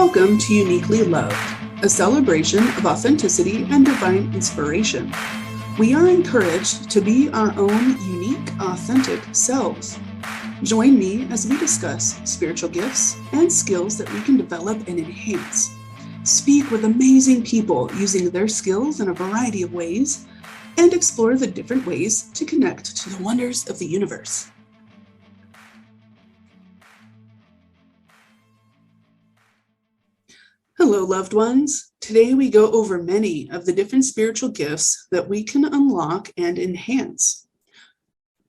Welcome to Uniquely Loved, a celebration of authenticity and divine inspiration. We are encouraged to be our own unique, authentic selves. Join me as we discuss spiritual gifts and skills that we can develop and enhance. Speak with amazing people using their skills in a variety of ways, and explore the different ways to connect to the wonders of the universe. Hello, loved ones. Today we go over many of the different spiritual gifts that we can unlock and enhance.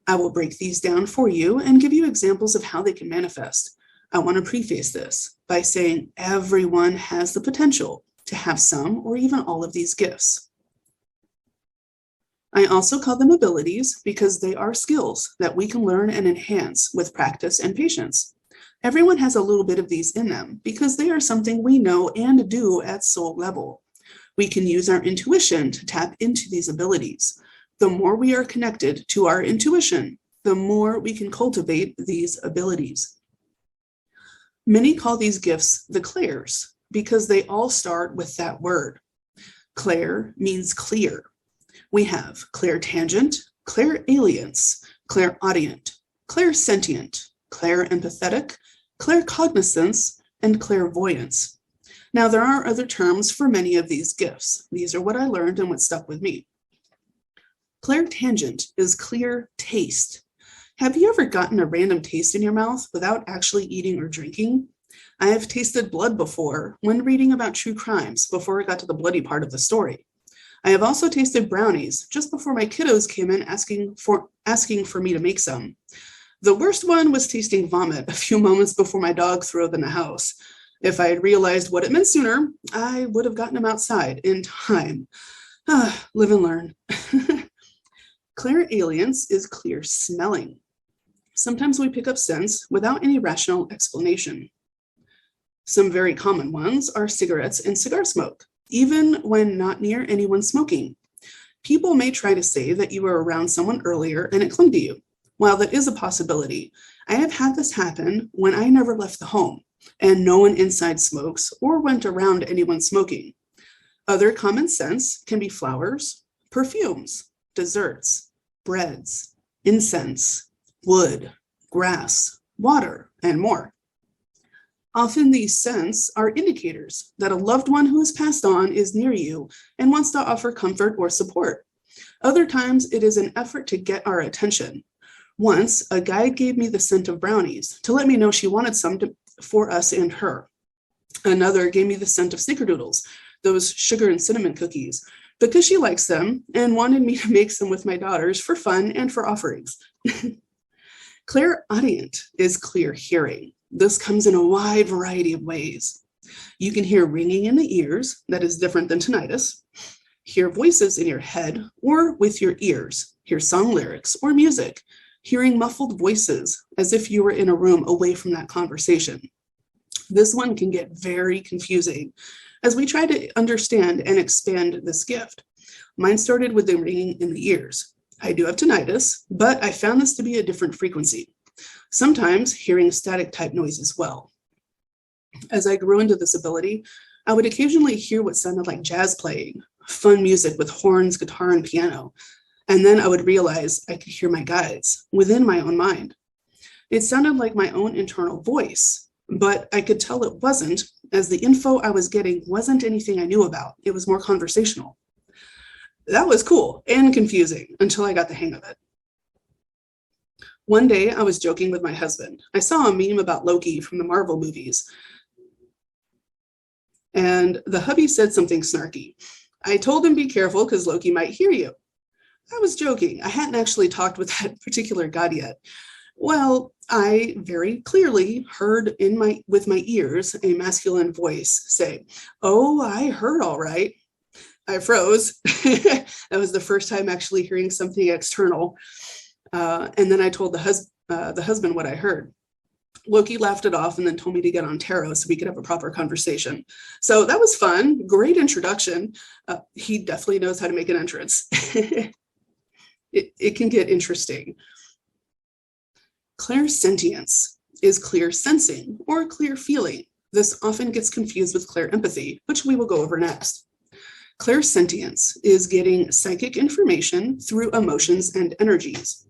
I will break these down for you and give you examples of how they can manifest. I want to preface this by saying everyone has the potential to have some or even all of these gifts. I also call them abilities because they are skills that we can learn and enhance with practice and patience. Everyone has a little bit of these in them because they are something we know and do at soul level. We can use our intuition to tap into these abilities. The more we are connected to our intuition, the more we can cultivate these abilities. Many call these gifts the clairs because they all start with that word. Clair means clear. We have clairtangent, clairalience, clairaudient, clairsentient, clairempathetic, claircognizance, and clairvoyance. Now, there are other terms for many of these gifts. These are what I learned and what stuck with me. Clairtangent is clear taste. Have you ever gotten a random taste in your mouth without actually eating or drinking? I have tasted blood before when reading about true crimes before I got to the bloody part of the story. I have also tasted brownies just before my kiddos came in asking for me to make some. The worst one was tasting vomit a few moments before my dog threw up in the house. If I had realized what it meant sooner, I would have gotten him outside in time. Live and learn. Clairalience is clear smelling. Sometimes we pick up scents without any rational explanation. Some very common ones are cigarettes and cigar smoke, even when not near anyone smoking. People may try to say that you were around someone earlier and it clung to you. While that is a possibility, I have had this happen when I never left the home and no one inside smokes or went around anyone smoking. Other common scents can be flowers, perfumes, desserts, breads, incense, wood, grass, water, and more. Often these scents are indicators that a loved one who has passed on is near you and wants to offer comfort or support. Other times it is an effort to get our attention. Once, a guide gave me the scent of brownies to let me know she wanted some for us and her. Another gave me the scent of snickerdoodles, those sugar and cinnamon cookies, because she likes them and wanted me to make some with my daughters for fun and for offerings. Clairaudient is clear hearing. This comes in a wide variety of ways. You can hear ringing in the ears, that is different than tinnitus, hear voices in your head or with your ears, hear song lyrics or music, hearing muffled voices as if you were in a room away from that conversation. This one can get very confusing as we try to understand and expand this gift. Mine started with the ringing in the ears. I do have tinnitus, but I found this to be a different frequency. Sometimes hearing static type noise as well. As I grew into this ability, I would occasionally hear what sounded like jazz playing, fun music with horns, guitar, and piano. And then I would realize I could hear my guides within my own mind. It sounded like my own internal voice, but I could tell it wasn't, as the info I was getting wasn't anything I knew about. It was more conversational. That was cool and confusing until I got the hang of it. One day I was joking with my husband. I saw a meme about Loki from the Marvel movies, and the hubby said something snarky. I told him be careful because Loki might hear you. I was joking. I hadn't actually talked with that particular god yet. Well, I very clearly heard with my ears a masculine voice say, "Oh, I heard all right." I froze. That was the first time actually hearing something external. And then I told the husband what I heard. Loki laughed it off and then told me to get on tarot so we could have a proper conversation. So that was fun. Great introduction. He definitely knows how to make an entrance. It can get interesting. Clairsentience is clear sensing or clear feeling. This often gets confused with clairempathy, which we will go over next. Clairsentience is getting psychic information through emotions and energies.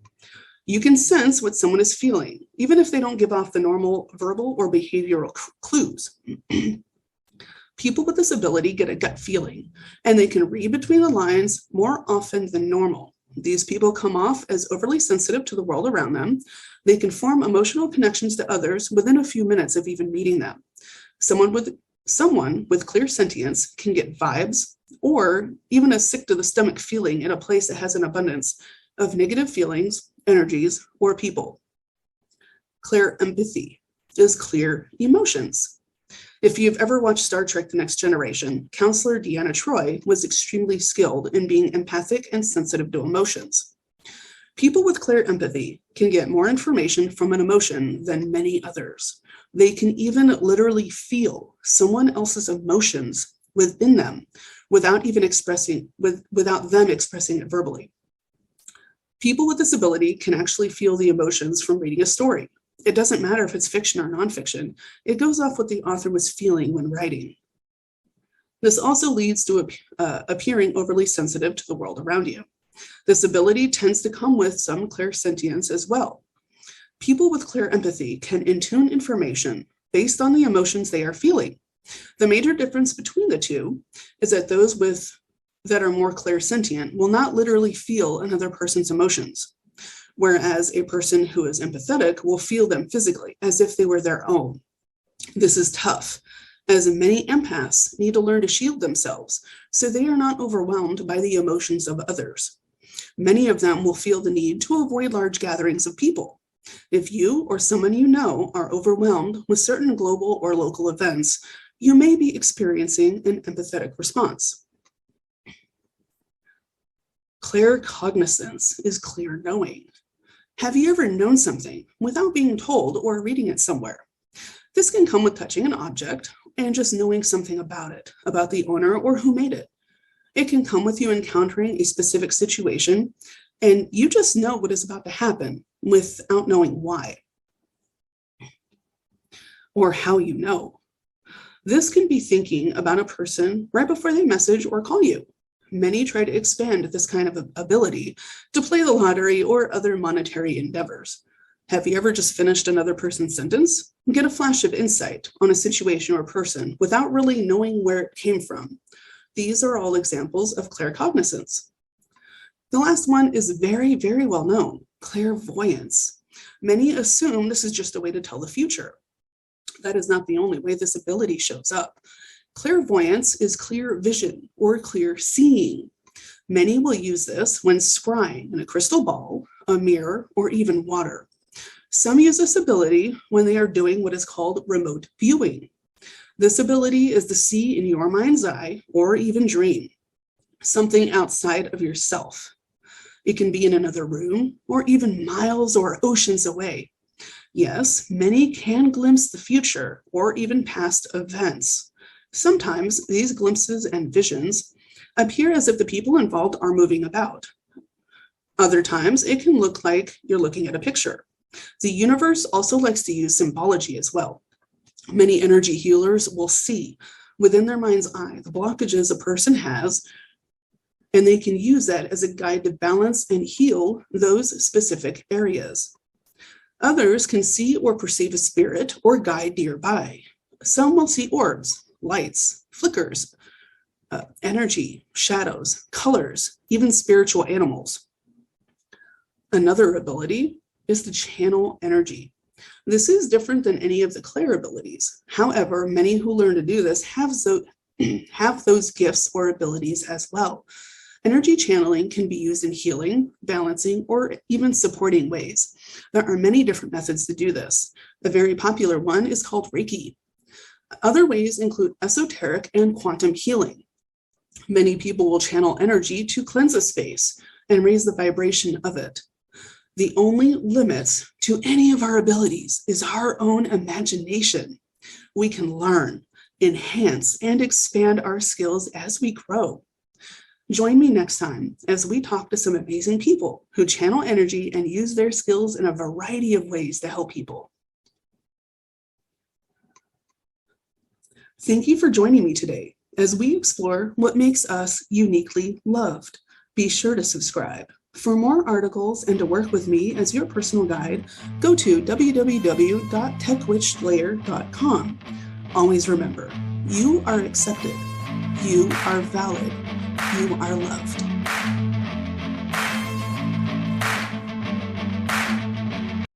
You can sense what someone is feeling, even if they don't give off the normal verbal or behavioral clues. People with this ability get a gut feeling, and they can read between the lines more often than normal. These people come off as overly sensitive to the world around them. They can form emotional connections to others within a few minutes of even meeting them. Someone with clairsentience can get vibes or even a sick to the stomach feeling in a place that has an abundance of negative feelings, energies, or people. Clairempathy is clear emotions. If you've ever watched Star Trek: The Next Generation, Counselor Deanna Troi was extremely skilled in being empathic and sensitive to emotions. People with clairempathy can get more information from an emotion than many others. They can even literally feel someone else's emotions within them without them expressing it verbally. People with this ability can actually feel the emotions from reading a story. It doesn't matter if it's fiction or nonfiction. It goes off what the author was feeling when writing. This also leads to appearing overly sensitive to the world around you. This ability tends to come with some clairsentience as well. People with clairempathy can intune information based on the emotions they are feeling. The major difference between the two is that those that are more clairsentient will not literally feel another person's emotions, whereas a person who is empathetic will feel them physically as if they were their own. This is tough, as many empaths need to learn to shield themselves so they are not overwhelmed by the emotions of others. Many of them will feel the need to avoid large gatherings of people. If you or someone you know are overwhelmed with certain global or local events, you may be experiencing an empathetic response. Claircognizance is clear knowing. Have you ever known something without being told or reading it somewhere? This can come with touching an object and just knowing something about it, about the owner or who made it. It can come with you encountering a specific situation and you just know what is about to happen without knowing why or how you know. This can be thinking about a person right before they message or call you. Many try to expand this kind of ability to play the lottery or other monetary endeavors. Have you ever just finished another person's sentence? Get a flash of insight on a situation or person without really knowing where it came from. These are all examples of claircognizance. The last one is very, very well known, clairvoyance. Many assume this is just a way to tell the future. That is not the only way this ability shows up. Clairvoyance is clear vision or clear seeing. Many will use this when scrying in a crystal ball, a mirror, or even water. Some use this ability when they are doing what is called remote viewing. This ability is to see in your mind's eye or even dream something outside of yourself. It can be in another room or even miles or oceans away. Yes, many can glimpse the future or even past events. Sometimes these glimpses and visions appear as if the people involved are moving about. Other times it can look like you're looking at a picture. The universe also likes to use symbology as well. Many energy healers will see within their mind's eye the blockages a person has, and they can use that as a guide to balance and heal those specific areas. Others can see or perceive a spirit or guide nearby. Some will see orbs, lights, flickers, energy, shadows, colors, even spiritual animals. Another ability is to channel energy. This is different than any of the clair abilities. However, many who learn to do this have those gifts or abilities as well. Energy channeling can be used in healing, balancing, or even supporting ways. There are many different methods to do this. A very popular one is called Reiki. Other ways include esoteric and quantum healing. Many people will channel energy to cleanse a space and raise the vibration of it. The only limits to any of our abilities is our own imagination. We can learn, enhance, and expand our skills as we grow. Join me next time as we talk to some amazing people who channel energy and use their skills in a variety of ways to help people. Thank you for joining me today as we explore what makes us uniquely loved. Be sure to subscribe. For more articles and to work with me as your personal guide, go to www.techwitchslayer.com. Always remember, you are accepted, you are valid, you are loved.